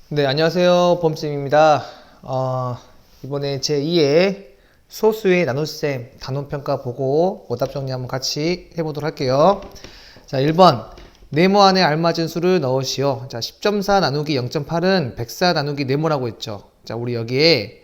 네, 안녕하세요. 범쌤입니다. 이번에 제2의 소수의 나눗셈 단원평가 보고 오답 정리 한번 같이 해보도록 할게요. 자, 1번. 네모 안에 알맞은 수를 넣으시오. 자, 10.4 나누기 0.8은 104 나누기 네모라고 했죠. 자, 우리 여기에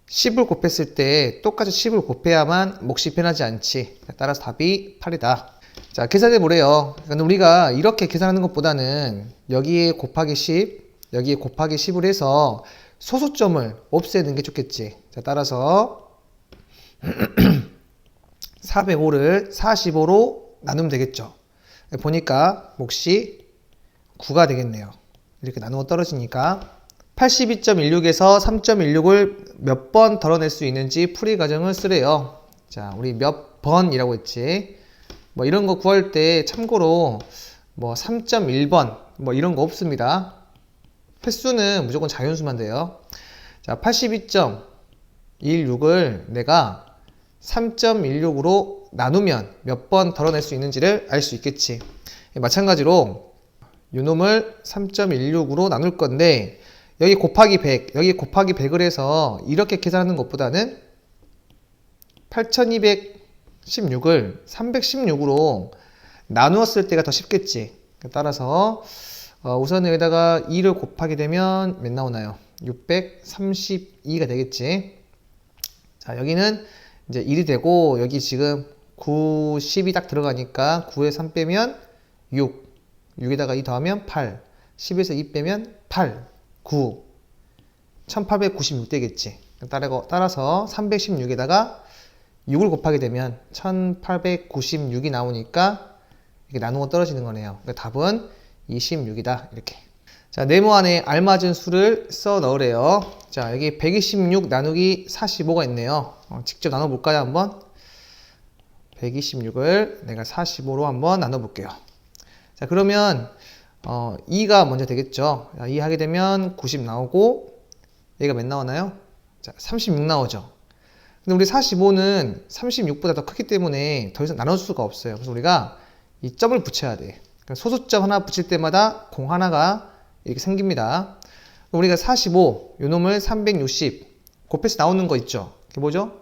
10을 곱했을 때 똑같이 10을 곱해야만 몫이 변하지 않지. 따라서 답이 8이다. 자, 계산해 보래요. 그러니까 우리가 이렇게 계산하는 것보다는 여기에 곱하기 10, 여기에 곱하기 10을 해서 소수점을 없애는 게 좋겠지. 자, 따라서 405를 45로 나누면 되겠죠. 보니까 몫이 9가 되겠네요. 이렇게 나누어 떨어지니까 82.16에서 3.16을 몇 번 덜어낼 수 있는지 풀이 과정을 쓰래요. 자, 우리 몇 번이라고 했지. 뭐 이런 거 구할 때 참고로 뭐 3.1번 뭐 이런 거 없습니다. 횟수는 무조건 자연수만 돼요. 자, 82.16을 내가 3.16으로 나누면 몇 번 덜어낼 수 있는지를 알 수 있겠지. 마찬가지로 요놈을 3.16으로 나눌 건데 여기 곱하기 100, 여기 곱하기 100을 해서 이렇게 계산하는 것보다는 8216을 316으로 나누었을 때가 더 쉽겠지. 따라서 우선 여기다가 2를 곱하게 되면 몇 나오나요? 632가 되겠지. 자, 여기는 이제 1이 되고 여기 지금 9, 10이 딱 들어가니까 9에 3 빼면 6, 6에다가 2 더하면 8, 10에서 2 빼면 8, 9, 1896 되겠지. 따라서 316에다가 6을 곱하게 되면 1896이 나오니까 이렇게 나누어 떨어지는 거네요. 그러니까 답은 26이다. 이렇게. 자, 네모 안에 알맞은 수를 써 넣으래요. 자, 여기 126 나누기 45가 있네요. 직접 나눠 볼까요, 한번? 126을 내가 45로 한번 나눠 볼게요. 자, 그러면 2가 먼저 되겠죠. 자, 2 하게 되면 90 나오고 얘가 몇 나오나요? 자, 36 나오죠. 근데 우리 45는 36보다 더 크기 때문에 더 이상 나눌 수가 없어요. 그래서 우리가 이 점을 붙여야 돼. 그러니까 소수점 하나 붙일 때마다 공 하나가 이렇게 생깁니다. 우리가 45, 요 놈을 360 곱해서 나오는 거 있죠. 그게 뭐죠?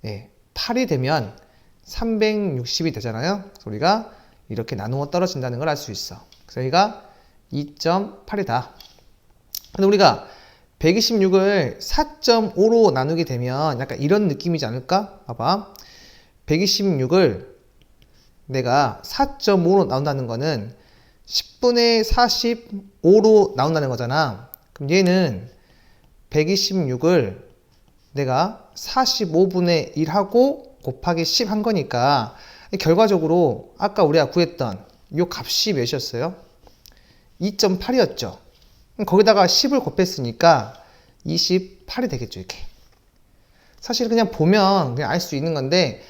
예, 8이 되면 360이 되잖아요. 그래서 우리가 이렇게 나누어 떨어진다는 걸 알 수 있어. 그래서 여기가 2.8이다. 근데 우리가 126을 4.5로 나누게 되면 약간 이런 느낌이지 않을까? 봐봐. 126을 내가 4.5로 나온다는 거는 10분의 45로 나온다는 거잖아. 그럼 얘는 126을 내가 45분의 1하고 곱하기 10 한 거니까 결과적으로 아까 우리가 구했던 이 값이 몇이었어요? 2.8이었죠. 거기다가 10을 곱했으니까 28이 되겠죠, 이렇게. 사실 그냥 보면 그냥 알 수 있는 건데,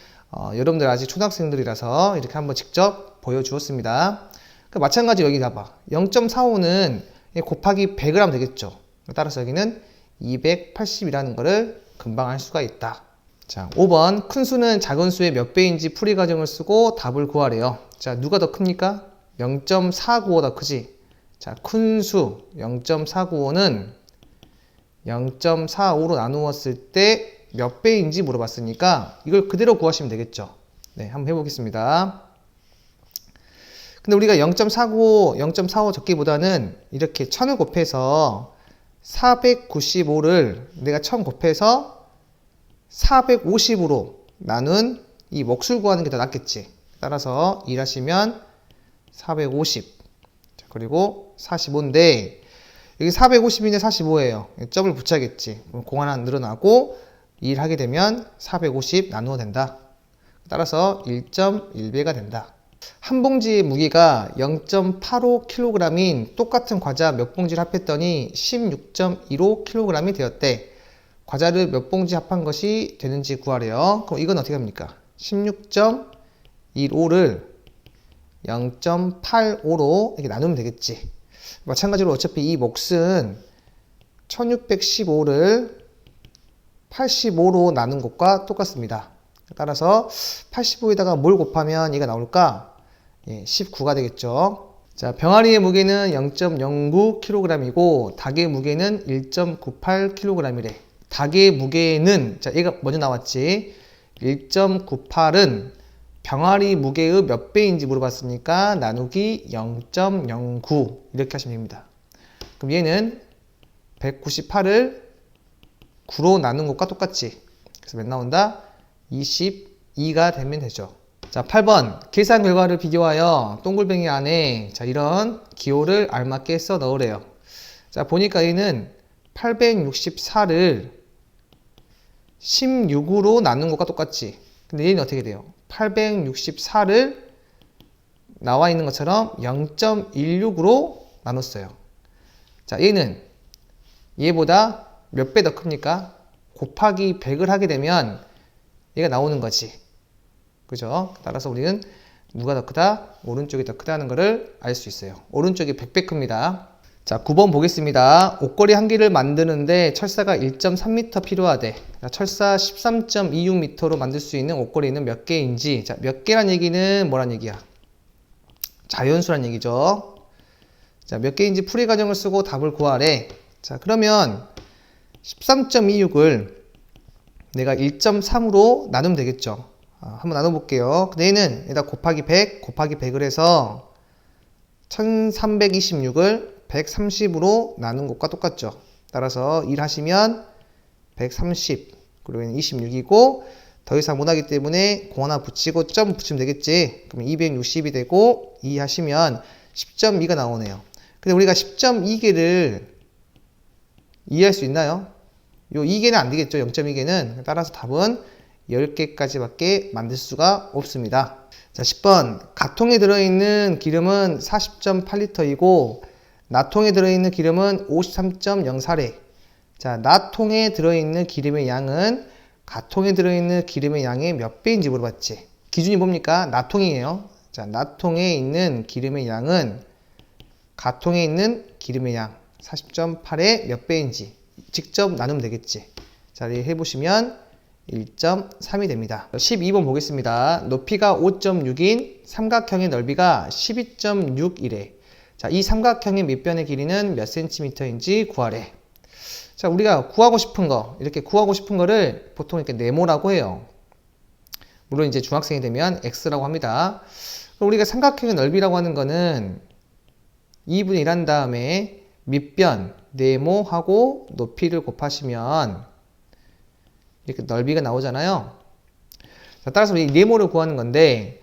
여러분들 아직 초등학생들이라서 이렇게 한번 직접 보여주었습니다. 마찬가지 여기 봐봐. 0.45는 곱하기 100을 하면 되겠죠. 따라서 여기는 280이라는 거를 금방 알 수가 있다. 자, 5번. 큰 수는 작은 수의 몇 배인지 풀이 과정을 쓰고 답을 구하래요. 자, 누가 더 큽니까? 0.495가 더 크지? 자, 큰 수 0.495는 0.45로 나누었을 때 몇 배인지 물어봤으니까 이걸 그대로 구하시면 되겠죠. 네, 한번 해보겠습니다. 근데 우리가 0.495, 0.45 적기보다는 이렇게 1000을 곱해서 495를 내가 1000 곱해서 450으로 나눈 이 몫을 구하는 게 더 낫겠지. 따라서 일하시면 450. 그리고 45인데 여기 450인데 45예요. 점을 붙여야겠지. 공 하나 늘어나고 2를 하게 되면 450 나누어 된다. 따라서 1.1배가 된다. 한 봉지의 무게가 0.85kg인 똑같은 과자 몇 봉지를 합했더니 16.15kg이 되었대. 과자를 몇 봉지 합한 것이 되는지 구하래요. 그럼 이건 어떻게 합니까? 16.15를 0.85로 이렇게 나누면 되겠지. 마찬가지로 어차피 이 몫은 1615를 85로 나눈 것과 똑같습니다. 따라서 85에다가 뭘 곱하면 얘가 나올까? 예, 19가 되겠죠. 자, 병아리의 무게는 0.09kg이고 닭의 무게는 1.98kg이래. 닭의 무게는, 자, 얘가 먼저 나왔지. 1.98은 병아리 무게의 몇 배인지 물어봤으니까 나누기 0.09 이렇게 하시면 됩니다. 그럼 얘는 198을 9로 나눈 것과 똑같지. 그래서 몇 나온다? 22가 되면 되죠. 자, 8번 계산 결과를 비교하여 동글뱅이 안에 자, 이런 기호를 알맞게 써 넣으래요. 자, 보니까 얘는 864를 16으로 나눈 것과 똑같지. 근데 얘는 어떻게 돼요? 864를 나와 있는 것처럼 0.16으로 나눴어요. 자, 얘는 얘보다 몇 배 더 큽니까? 곱하기 100을 하게 되면 얘가 나오는 거지. 그죠? 따라서 우리는 누가 더 크다? 오른쪽이 더 크다는 것을 알 수 있어요. 오른쪽이 100배 큽니다. 자, 9번 보겠습니다. 옷걸이 한 개를 만드는데 철사가 1.3m 필요하대. 자, 철사 13.26m로 만들 수 있는 옷걸이는 몇 개인지. 자, 몇 개란 얘기는 뭐란 얘기야? 자연수란 얘기죠. 자, 몇 개인지 풀이 과정을 쓰고 답을 구하래. 자, 그러면 13.26을 내가 1.3으로 나누면 되겠죠. 한번 나눠볼게요. 근데 얘는 여기다 곱하기 100, 곱하기 100을 해서 1326을 130으로 나눈 것과 똑같죠. 따라서 1 하시면 130, 그리고 26이고 더 이상 못하기 때문에 공 하나 붙이고 점 붙이면 되겠지. 그러면 260이 되고 2 하시면 10.2가 나오네요. 근데 우리가 10.2개를 이해할 수 있나요? 요 2개는 안 되겠죠. 0.2개는. 따라서 답은 10개까지 밖에 만들 수가 없습니다. 자, 10번. 가통에 들어있는 기름은 40.8L이고 낫통에 들어있는 기름은 53.04래. 자, 낫통에 들어있는 기름의 양은 가통에 들어있는 기름의 양의 몇 배인지 물어봤지. 기준이 뭡니까? 낫통이에요. 자, 낫통에 있는 기름의 양은 가통에 있는 기름의 양 40.8의 몇 배인지 직접 나누면 되겠지. 자, 해보시면 1.3이 됩니다. 12번 보겠습니다. 높이가 5.6인 삼각형의 넓이가 12.6이래. 자, 이 삼각형의 밑변의 길이는 몇 cm인지 구하래. 자, 우리가 구하고 싶은 거, 이렇게 구하고 싶은 거를 보통 이렇게 네모라고 해요. 물론 이제 중학생이 되면 x라고 합니다. 그럼 우리가 삼각형의 넓이라고 하는 거는 2분의 1 한 다음에 밑변, 네모하고 높이를 곱하시면 이렇게 넓이가 나오잖아요. 자, 따라서 이 네모를 구하는 건데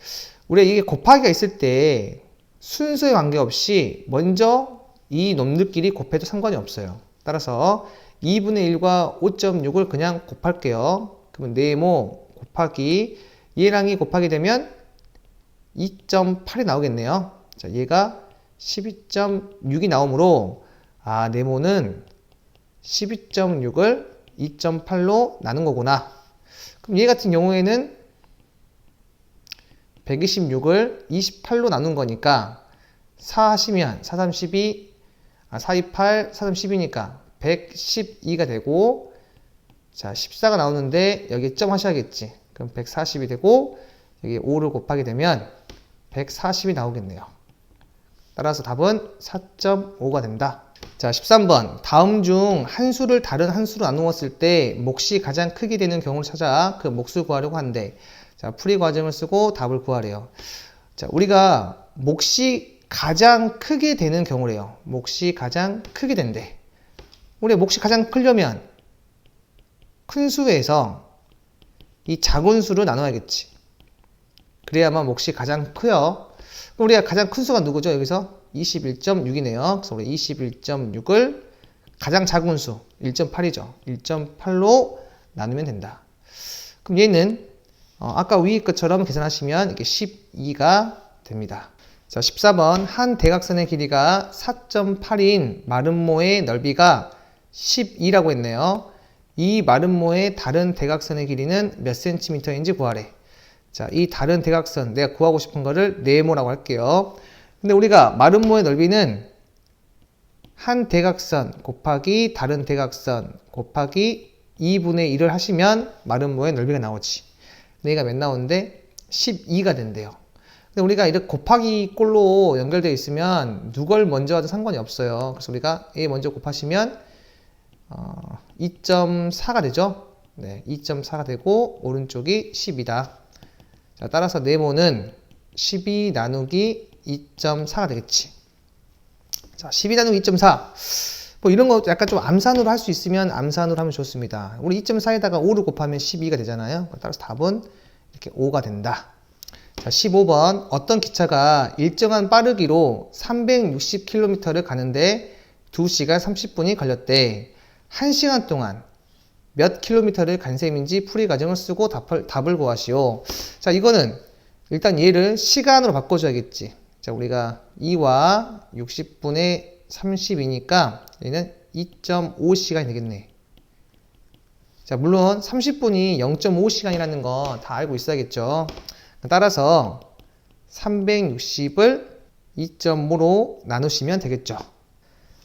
우리가 이게 곱하기가 있을 때 순서에 관계없이 먼저 이 놈들끼리 곱해도 상관이 없어요. 따라서 2분의 1과 5.6을 그냥 곱할게요. 그러면 네모 곱하기 얘랑이 곱하게 되면 2.8이 나오겠네요. 자, 얘가 12.6이 나오므로 네모는 12.6을 2.8로 나눈 거구나. 그럼 얘 같은 경우에는 126을 28로 나눈 거니까 4 하시면 4, 3, 12, 4, 2, 8, 4, 3, 12니까 112가 되고 자, 14가 나오는데 여기 점 하셔야겠지. 그럼 140이 되고 여기 5를 곱하게 되면 140이 나오겠네요. 따라서 답은 4.5가 된다. 자, 13번. 다음 중 한 수를 다른 한 수로 나누었을 때 몫이 가장 크게 되는 경우를 찾아 그 몫을 구하려고 하는데 자, 풀이 과정을 쓰고 답을 구하래요. 자, 우리가 몫이 가장 크게 되는 경우래요. 몫이 가장 크게 된대. 우리 몫이 가장 크려면 큰 수에서 이 작은 수를 나눠야겠지. 그래야만 몫이 가장 커요. 우리가 가장 큰 수가 누구죠? 여기서 21.6이네요. 그래서 우리 21.6을 가장 작은 수 1.8이죠. 1.8로 나누면 된다. 그럼 얘는 아까 위의 것처럼 계산하시면 이게 12가 됩니다. 자, 14번. 한 대각선의 길이가 4.8인 마름모의 넓이가 12라고 했네요. 이 마름모의 다른 대각선의 길이는 몇 cm인지 구하래. 자, 이 다른 대각선 내가 구하고 싶은 거를 네모라고 할게요. 근데 우리가 마름모의 넓이는 한 대각선 곱하기 다른 대각선 곱하기 2분의 1을 하시면 마름모의 넓이가 나오지. 근데 얘가 몇 나오는데 12가 된대요. 근데 우리가 이렇게 곱하기 꼴로 연결되어 있으면 누굴 먼저 하도 상관이 없어요. 그래서 우리가 A 먼저 곱하시면 2.4가 되죠. 네, 2.4가 되고 오른쪽이 10이다. 자, 따라서 네모는 12 나누기 2.4가 되겠지. 자, 12 나누기 2.4. 뭐 이런 거 약간 좀 암산으로 할 수 있으면 암산으로 하면 좋습니다. 우리 2.4에다가 5를 곱하면 12가 되잖아요. 따라서 답은 이렇게 5가 된다. 자, 15번. 어떤 기차가 일정한 빠르기로 360km를 가는데 2시간 30분이 걸렸대. 1시간 동안 몇 킬로미터를 간 셈인지 풀이 과정을 쓰고 답을 구하시오. 자, 이거는 일단 얘를 시간으로 바꿔줘야겠지. 자, 우리가 2와 60분의 30이니까 얘는 2.5시간이 되겠네. 자, 물론 30분이 0.5시간이라는 거 다 알고 있어야겠죠. 따라서 360을 2.5로 나누시면 되겠죠.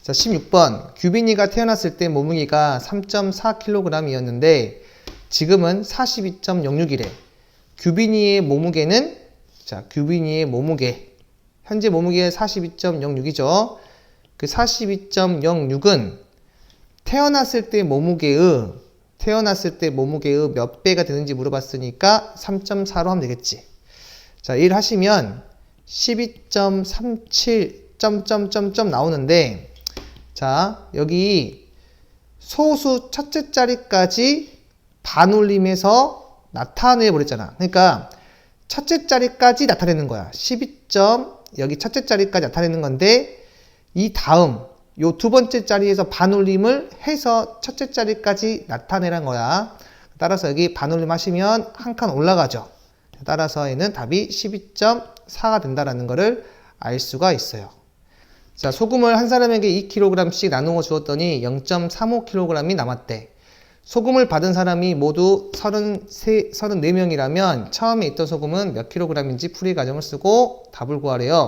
자, 16번. 규빈이가 태어났을 때 몸무게가 3.4kg이었는데 지금은 42.06이래. 규빈이의 몸무게는, 자, 규빈이의 몸무게. 현재 몸무게가 42.06이죠. 그 42.06은 태어났을 때 몸무게의 몇 배가 되는지 물어봤으니까 3.4로 하면 되겠지. 자, 일 하시면 12.37 나오는데, 자, 여기 소수 첫째 자리까지 반올림해서 나타내 버렸잖아. 그러니까 첫째 자리까지 나타내는 거야. 여기 첫째 자리까지 나타내는 건데, 이 다음 요 두 번째 자리에서 반올림을 해서 첫째 자리까지 나타내란 거야. 따라서 여기 반올림 하시면 한 칸 올라가죠. 따라서 얘는 답이 12.4가 된다라는 거를 알 수가 있어요. 자, 소금을 한 사람에게 2kg씩 나누어 주었더니 0.35kg이 남았대. 소금을 받은 사람이 모두 34명이라면 처음에 있던 소금은 몇 킬로그램인지 풀이 과정을 쓰고 답을 구하래요.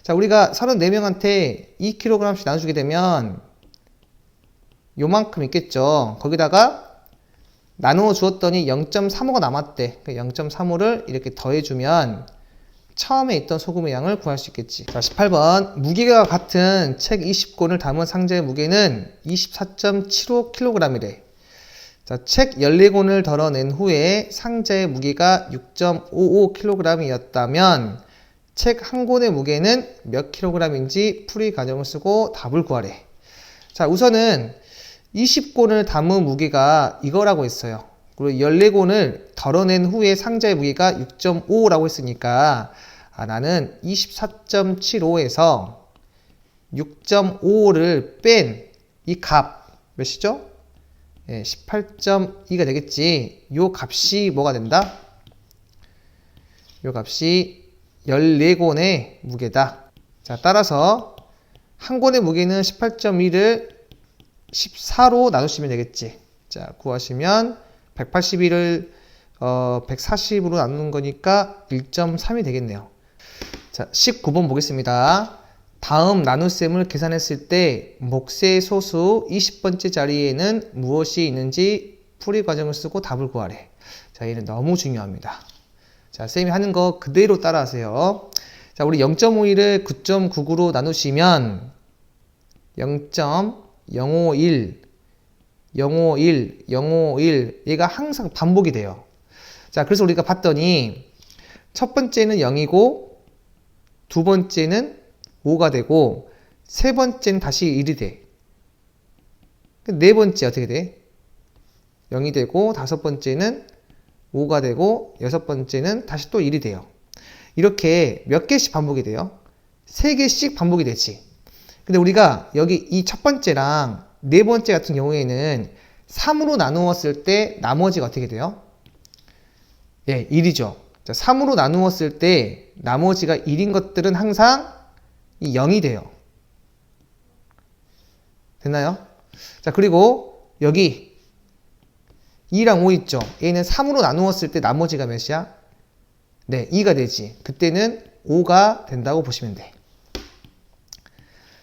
자, 우리가 34명한테 2kg씩 나눠주게 되면 요만큼 있겠죠. 거기다가 나누어 주었더니 0.35가 남았대. 0.35를 이렇게 더해주면 처음에 있던 소금의 양을 구할 수 있겠지. 자, 18번. 무게가 같은 책 20권을 담은 상자의 무게는 24.75kg이래. 자, 책 14권을 덜어낸 후에 상자의 무게가 6.55kg이었다면 책 한 권의 무게는 몇 킬로그램인지 풀이 과정을 쓰고 답을 구하래. 자, 우선은 20권을 담은 무게가 이거라고 했어요. 그리고 14권을 덜어낸 후에 상자의 무게가 6.55라고 했으니까 나는 24.75에서 6.55를 뺀 이 값 몇이죠? 18.2가 되겠지. 요 값이 뭐가 된다? 요 값이 14권의 무게다. 자, 따라서 한 권의 무게는 18.2를 14로 나누시면 되겠지. 자, 구하시면 181을 140으로 나누는 거니까 1.3이 되겠네요. 자, 19번 보겠습니다. 다음 나눗셈을 계산했을 때 몫의 소수 20번째 자리에는 무엇이 있는지 풀이 과정을 쓰고 답을 구하래. 자, 얘는 너무 중요합니다. 자, 쌤이 하는 거 그대로 따라하세요. 자, 우리 0.51을 9.99로 나누시면 0.051, 051, 051 얘가 항상 반복이 돼요. 자, 그래서 우리가 봤더니 첫 번째는 0이고 두 번째는 5가 되고 세 번째는 다시 1이 돼. 네 번째 어떻게 돼? 0이 되고 다섯 번째는 5가 되고 여섯 번째는 다시 또 1이 돼요. 이렇게 몇 개씩 반복이 돼요? 3개씩 반복이 되지. 근데 우리가 여기 이 첫 번째랑 네 번째 같은 경우에는 3으로 나누었을 때 나머지가 어떻게 돼요? 예, 1이죠. 자, 3으로 나누었을 때 나머지가 1인 것들은 항상 이 0이 돼요. 됐나요? 자, 그리고 여기 2랑 5 있죠. 얘는 3으로 나누었을 때 나머지가 몇이야? 네, 2가 되지. 그때는 5가 된다고 보시면 돼.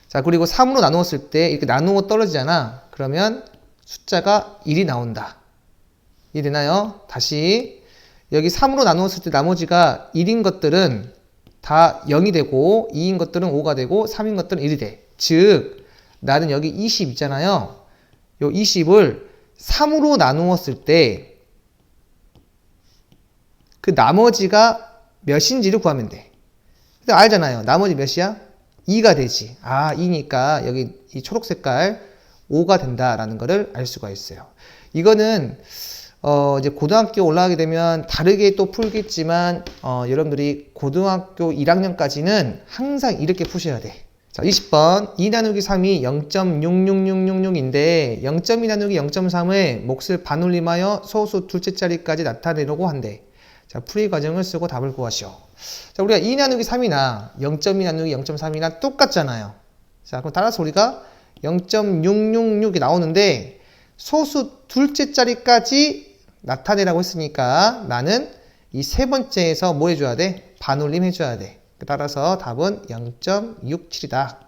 자, 그리고 3으로 나누었을 때 이렇게 나누어 떨어지잖아. 그러면 숫자가 1이 나온다. 이해되나요? 다시 여기 3으로 나누었을 때 나머지가 1인 것들은 다 0이 되고 2인 것들은 5가 되고 3인 것들은 1이 돼. 즉 나는 여기 20 있잖아요. 요 20을 3으로 나누었을 때 그 나머지가 몇인지를 구하면 돼. 알잖아요. 나머지 몇이야? 2가 되지. 아, 2니까 여기 이 초록 색깔 5가 된다라는 거를 알 수가 있어요. 이거는 이제 고등학교 올라가게 되면 다르게 또 풀겠지만 여러분들이 고등학교 1학년까지는 항상 이렇게 푸셔야 돼. 자, 20번 2 나누기 3이 0.66666인데 0.2 나누기 0.3의 몫을 반올림하여 소수 둘째 자리까지 나타내려고 한대. 자, 풀이 과정을 쓰고 답을 구하시오. 자, 우리가 2 나누기 3이나 0.2 나누기 0.3이나 똑같잖아요. 자, 그럼 따라서 우리가 0.666이 나오는데 소수 둘째 자리까지 나타내라고 했으니까 나는 이 세 번째에서 뭐 해줘야 돼? 반올림 해줘야 돼. 따라서 답은 0.67이다.